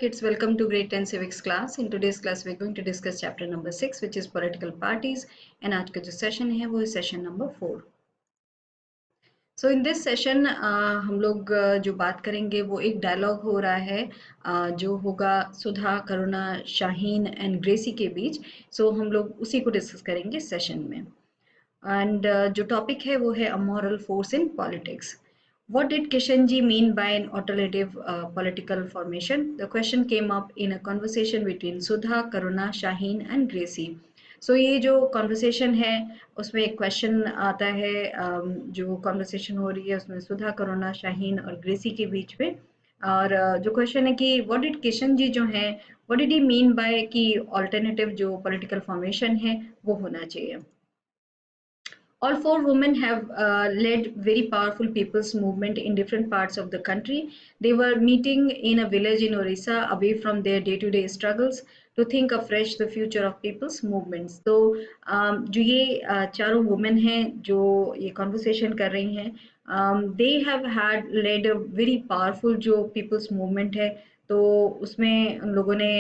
kids, welcome to grade 10 civics class. In today's class we're going to discuss chapter number 6 which is political parties and आज का जो session है वो है session number 4. So in this session हम लोग जो बात करेंगे वो एक डायलॉग हो रहा है जो होगा सुधा, करुणा, शाहीन एंड ग्रेसी के बीच. So हम लोग उसी को डिस्कस करेंगे सेशन में. And जो टॉपिक है वो है a moral force in politics. What did Kishanji mean by an alternative political formation? The question came up in a conversation between Sudha, Karuna, Shaheen and Gracie. So ये जो conversation है उसमें एक question आता है जो conversation हो रही है उसमें सुधा, करुणा, शाहीन और ग्रेसी के बीच में. और जो क्वेश्चन है कि what did किशन जी जो है what did he mean by कि alternative जो political formation है वो होना चाहिए. All four women have led very powerful people's movement in different parts of the country. They were meeting in a village in Orissa away from their day-to-day struggles to think afresh the future of people's movements. तो जो ये चारों women हैं जो ये conversation कर रही हैं, they have had led a very powerful जो people's movement है, तो उसमें उन लोगों ने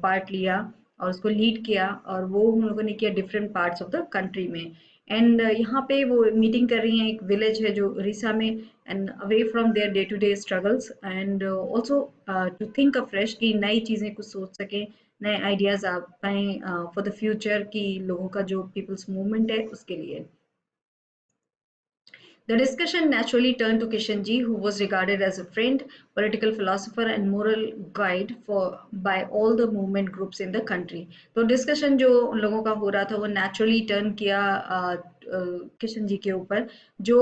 part लिया और उसको लीड किया और वो हम लोगों ने किया different parts of the country में. एंड यहाँ पे वो मीटिंग कर रही हैं, एक विलेज है जो उड़ीसा में, and away from their day to day struggles and also to think afresh कि नई चीज़ें कुछ सोच सकें, नए आइडियाज़ आ पाएँ फॉर द फ्यूचर की लोगों का जो पीपल्स मूवमेंट है उसके लिए. The discussion naturally turned to Kishanji, who was regarded as a friend, political philosopher, and moral guide by all the movement groups in the country. तो discussion जो उन लोगों का हो रहा था वो naturally turn किया किशन जी के ऊपर, जो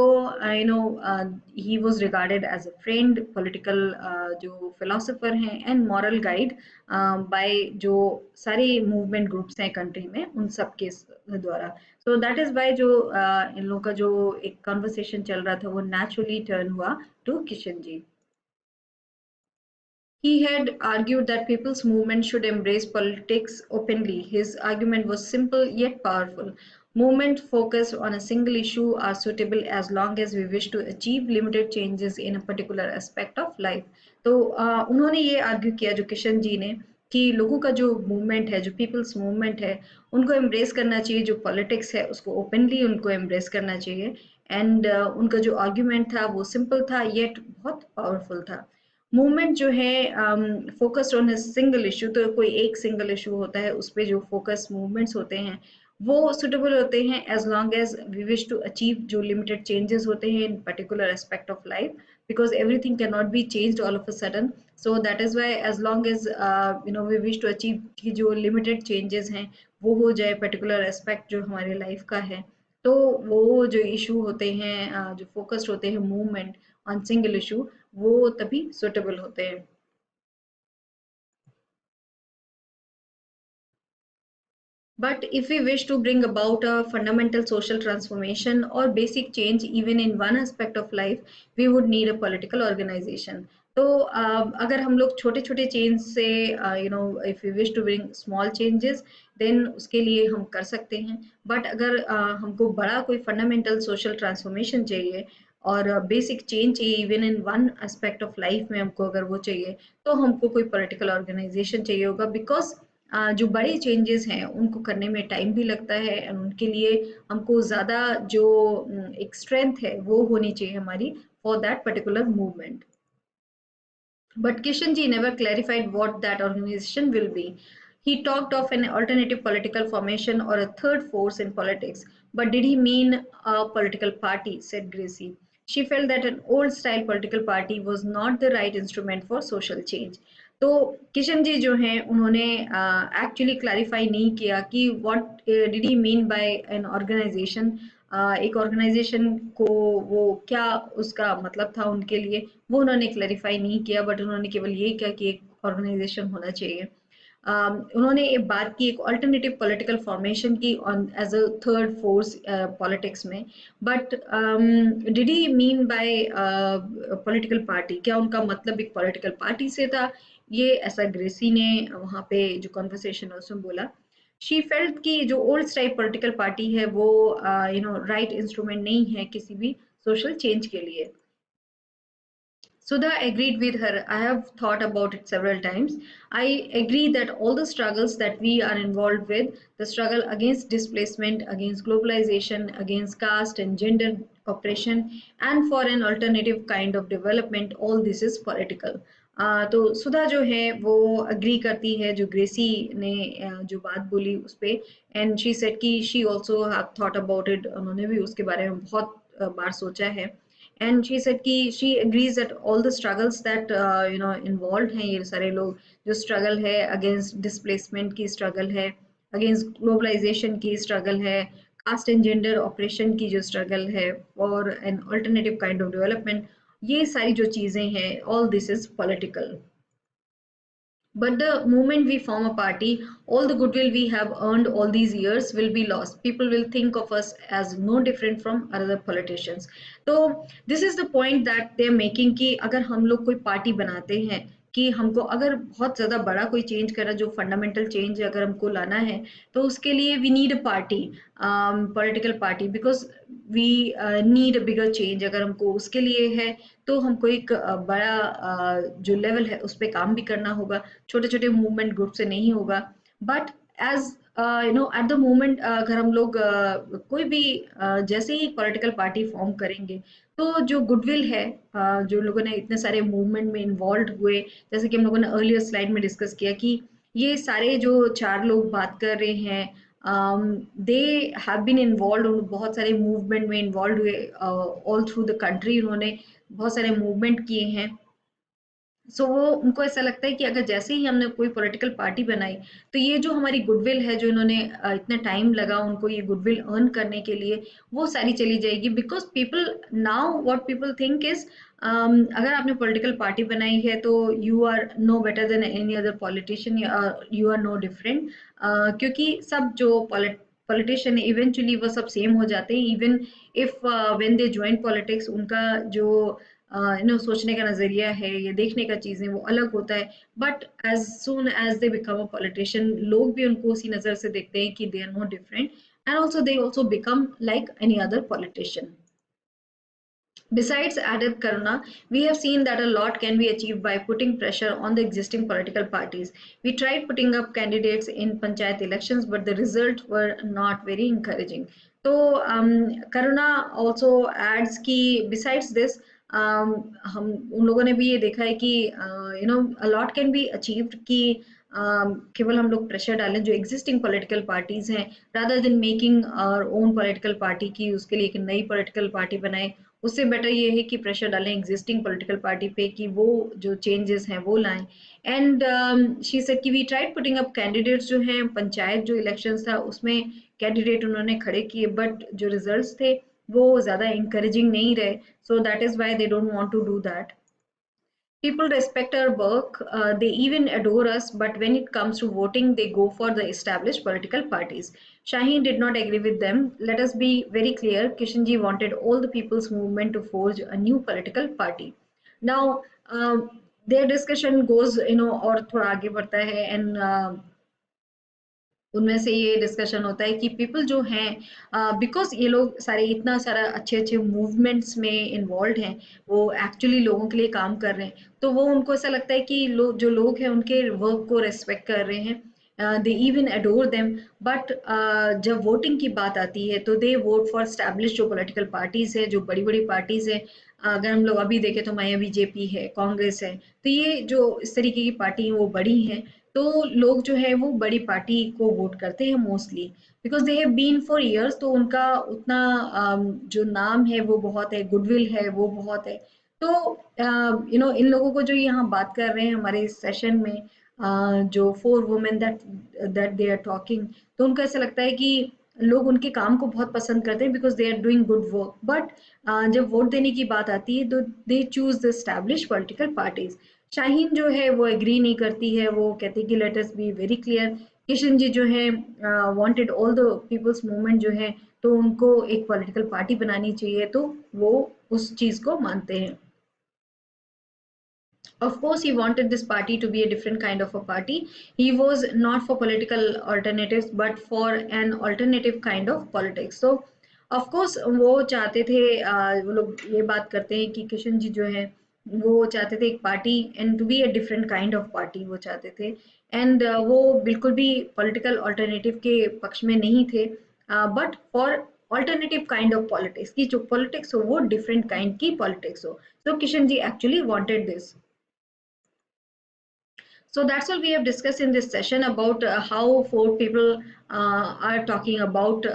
he was regarded as a friend, political जो philosopher हैं and moral guide by जो सारे movement groups हैं country में उन सब के द्वारा. So that is why जो इन लोगों का जो एक conversation चल रहा था वो naturally turn हुआ to Kishan ji. He had argued that people's movement should embrace politics openly. His argument was simple yet powerful. Movement focused on a single issue are suitable as long as we wish to achieve limited changes in a particular aspect of life. तो उन्होंने ये argue किया जो किशन जी ने कि लोगों का जो मूवमेंट है, जो पीपल्स मूवमेंट है, उनको एम्ब्रेस करना चाहिए, जो पॉलिटिक्स है उसको ओपनली उनको एम्ब्रेस करना चाहिए. एंड उनका जो आर्ग्यूमेंट था वो सिंपल था येट बहुत पावरफुल था. मूवमेंट जो है focused on a single issue, तो कोई एक सिंगल इशू होता है उस पे जो फोकस मूवमेंट्स होते हैं वो सुटेबल होते हैं as long as we wish to achieve जो लिमिटेड चेंजेस होते हैं in particular aspect of life, because everything can not be changed all of a sudden. So that is why as long as we wish to achieve कि जो limited changes हैं वो हो जाए particular aspect जो हमारे लाइफ का है, तो वो जो इशू होते हैं जो फोकस्ड होते हैं मूवमेंट ऑन सिंगल इशू वो तभी सुटेबल होते हैं. But if we wish to bring about a fundamental social transformation or basic change even in one aspect of life, we would need a political organization. तो अगर हम लोग छोटे छोटे चेंज से if we wish to bring small changes then उसके लिए हम कर सकते हैं. बट अगर हमको बड़ा कोई फंडामेंटल सोशल ट्रांसफॉर्मेशन चाहिए और बेसिक चेंज चाहिए even in one aspect of life में हमको अगर वो चाहिए तो हमको कोई पॉलिटिकल ऑर्गेनाइजेशन चाहिए होगा, बिकॉज जो बड़े चेंजेस हैं उनको करने में टाइम भी लगता है एंड उनके लिए हमको ज़्यादा जो एक स्ट्रेंथ है वो होनी चाहिए हमारी for that particular movement. But Kishanji never clarified what that organization will be. He talked of an alternative political formation or a third force in politics. But did he mean a political party? Said Gracie. She felt that an old style political party was not the right instrument for social change. तो किशन जी जो हैं उन्होंने actually clarify नहीं किया कि what did he mean by an organisation. एक organisation को वो क्या उसका मतलब था उनके लिए वो उन्होंने क्लैरिफाई नहीं किया, बट उन्होंने केवल ये किया कि एक ऑर्गेनाइजेशन होना चाहिए. उन्होंने एक बात की एक अल्टरनेटिव पॉलिटिकल फॉर्मेशन की on as a third force politics में. But did he mean by political party, क्या उनका मतलब एक पॉलिटिकल पार्टी से था, ये ऐसा ग्रेसी ने वहाँ पे जो कॉन्वर्सेशन है उसमें बोला. शी फेल्ट कि जो ओल्ड स्टाइल पॉलिटिकल पार्टी है वो राइट इंस्ट्रूमेंट नहीं है किसी भी सोशल चेंज के लिए. Sudha agreed with her. I have thought about it several times. I agree that all the struggles that we are involved with, the struggle against displacement, against globalization, against caste and gender oppression, and for an alternative kind of development, all this is political. तो सुधा जो है वो agree करती है जो ग्रेसी ने जो बात बोली उस पे, एंड शी सेड कि she also have thought about it, उन्होंने भी उसके बारे में बहुत बार सोचा है. एंड शी सेड कि she agrees that all the struggles that involve हैं, ये सारे लोग जो स्ट्रगल है अगेंस्ट डिस्प्लेसमेंट की स्ट्रगल है, अगेंस्ट ग्लोबलाइजेशन की स्ट्रगल है, कास्ट एंड जेंडर ऑपरेशन की जो स्ट्रगल है, और an alternative kind of development, ये सारी जो चीजें हैं, all this is political. But the moment we form a party, all the goodwill we have earned all these years will be lost. People will think of us as no different from other politicians. तो this is the point that they are making कि अगर हम लोग कोई party बनाते हैं कि हमको अगर बहुत ज़्यादा बड़ा कोई चेंज करना, जो फंडामेंटल चेंज अगर हमको लाना है, तो उसके लिए we need a party, political party, because we need a bigger change. अगर हमको उसके लिए है तो हमको एक बड़ा जो लेवल है उस पर काम भी करना होगा, छोटे छोटे मूवमेंट ग्रुप से नहीं होगा. But as at the moment अगर हम लोग कोई भी जैसे ही पॉलिटिकल पार्टी फॉर्म करेंगे, तो जो गुडविल है, जो लोगों ने इतने सारे मूवमेंट में इन्वॉल्व हुए, जैसे कि हम लोगों ने अर्लियर स्लाइड में डिस्कस किया कि ये सारे जो 4 लोग बात कर रहे हैं, दे हैव बीन इन्वॉल्व, बहुत सारे मूवमेंट में इन्वॉल्व हुए ऑल थ्रू द कंट्री, उन्होंने बहुत सारे मूवमेंट किए हैं. सो वो उनको ऐसा लगता है कि अगर जैसे ही हमने कोई पॉलिटिकल पार्टी बनाई, तो ये जो हमारी गुडविल है, जो इन्होंने इतना टाइम लगा उनको ये गुडविल अर्न करने के लिए, वो सारी चली जाएगी. Because people now what people think is, अगर आपने पॉलिटिकल पार्टी बनाई है तो you are no better than any other politician, you are no different. क्योंकि सब जो पॉलिटिशियन है इवेंचुअली वो सब सेम हो जाते हैं. Even if when they join politics, उनका जो सोचने का नजरिया है, ये देखने का चीजें, वो अलग होता है. But as soon as they become a politician, लोग भी उनको उसी नजर से देखते हैं कि they are not different, and also they also become like any other politician. Besides added Karuna, we have seen that a lot can be achieved by putting pressure on the existing political parties. We tried putting up candidates in panchayat elections, but the results were not very encouraging. So Karuna also adds कि besides this, हम उन लोगों ने भी ये देखा है कि a lot can be achieved कि केवल हम लोग प्रेशर डालें जो एग्जिस्टिंग पॉलिटिकल पार्टीज हैं, rather than making our own political party की उसके लिए एक नई पॉलिटिकल पार्टी बनाए. उससे बेटर ये है कि प्रेशर डालें एग्जिस्टिंग पॉलिटिकल पार्टी पे कि वो जो चेंजेस हैं वो लाएं. एंड शी सेड कि we tried putting up candidates, जो हैं पंचायत जो इलेक्शंस था उसमें कैंडिडेट उन्होंने खड़े किए, बट जो रिजल्ट्स थे वो ज़्यादा इंकरेजिंग नहीं रहे. So that is why they don't want to do that. People respect our work, they even adore us, but when it comes to voting, they go for the established political parties. Shaheen did not agree with them. Let us be very clear, Kishanji wanted all the people's movement to forge a new political party. Now, their discussion goes, और थोड़ा आगे बढ़ता है, and उनमें से ये discussion होता है कि पीपल जो हैं, बिकॉज ये लोग सारे इतना सारा अच्छे अच्छे मूवमेंट्स में इन्वॉल्व हैं, वो एक्चुअली लोगों के लिए काम कर रहे हैं, तो वो उनको ऐसा लगता है कि जो लोग हैं उनके वर्क को रेस्पेक्ट कर रहे हैं, they even adore them. But जब वोटिंग की बात आती है तो दे वोट फॉर स्टैब्लिश जो पॉलिटिकल पार्टीज है, जो बड़ी बड़ी पार्टीज है. अगर हम लोग अभी देखें तो माया बीजेपी है, कांग्रेस है, तो ये जो इस तरीके की पार्टी हैं वो बड़ी हैं, तो लोग जो है वो बड़ी पार्टी को वोट करते हैं mostly, because they have been for years, तो उनका उतना जो नाम है वो बहुत है, गुडविल है वो बहुत है. तो इन लोगों को जो यहाँ बात कर रहे हैं हमारे सेशन में, जो 4 women that that they are talking, तो उनको ऐसा लगता है कि लोग उनके काम को बहुत पसंद करते हैं because they are doing good work. But जब वोट देने की बात आती है तो they choose the establish political parties. Shaheen जो है वो एग्री नहीं करती है, वो कहती है कि let us be very clear. Kishan ji जो है wanted all the people's movement जो है, तो उनको एक पॉलिटिकल पार्टी बनानी चाहिए, तो वो उस चीज को मानते हैं. Of course, he wanted this party to be a different kind of a party. He was not for political alternatives, but for an alternative kind of politics. So, of course, वो चाहते थे, वो लोग ये बात करते हैं कि किशन जी जो है वो चाहते थे एक party and to be a different kind of party वो चाहते थे। एंड वो बिल्कुल भी पॉलिटिकल अल्टरनेटिव के पक्ष में नहीं थे, but for alternative kind of politics, की जो पॉलिटिक्स हो वो डिफरेंट काइंड की पॉलिटिक्स हो। So Kishan ji actually wanted this. So that's all we have discussed in this session about how four people are talking about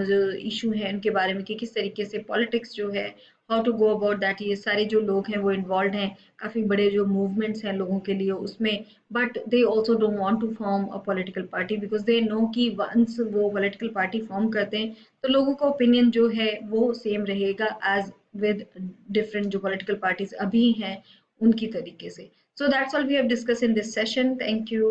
जो issue है उनके बारे में कि किस तरीके से politics जो है how to go about that। ये सारे जो लोग हैं वो involved हैं, काफी बड़े जो movements हैं लोगों के लिए उसमें, but they also don't want to form a political party because they know कि once वो political party form करते हैं तो लोगों का opinion जो है वो same रहेगा as with different जो political parties अभी हैं उनकी तरीके से। So that's all we have discussed in this session. Thank you.